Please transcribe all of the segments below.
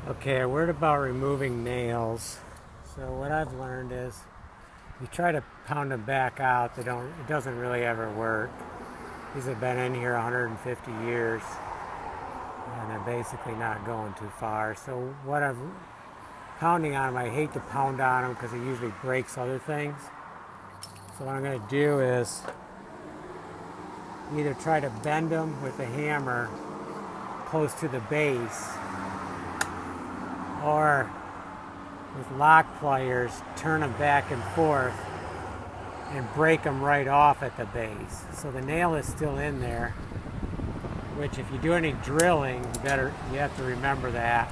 Okay, a word about removing nails. So what I've learned is you try to pound them back out, it doesn't really ever work. These have been in here 150 years and they're basically not going too far. So what I'm pounding on them, I hate to pound on them because it usually breaks other things. So what I'm going to do is either try to bend them with the hammer close to the base, or with lock pliers turn them back and forth and break them right off at the base. So the nail is still in there, which if you do any drilling, you have to remember that.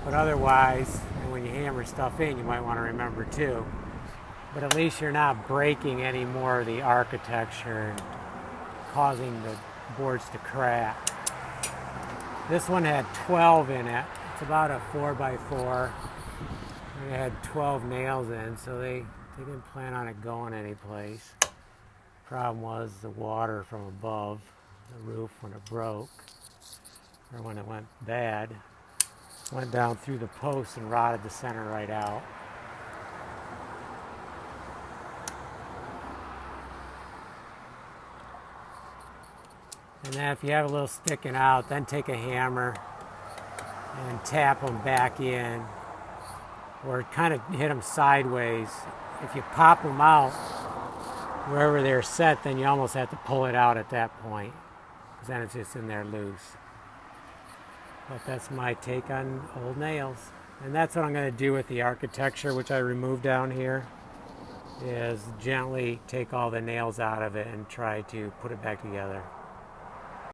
But otherwise, when you hammer stuff in, you might want to remember too. But at least you're not breaking any more of the architecture and causing the boards to crack. This one had 12 in it. It's about a 4x4. It had 12 nails in, so they didn't plan on it going anyplace. Problem was the water from above the roof, when it broke, or when it went bad, went down through the post and rotted the center right out. And then if you have a little sticking out, then take a hammer and tap them back in, or kind of hit them sideways. If you pop them out wherever they're set, then you almost have to pull it out at that point, because then it's just in there loose. But that's my take on old nails. And that's what I'm going to do with the architecture, which I removed down here, is gently take all the nails out of it and try to put it back together.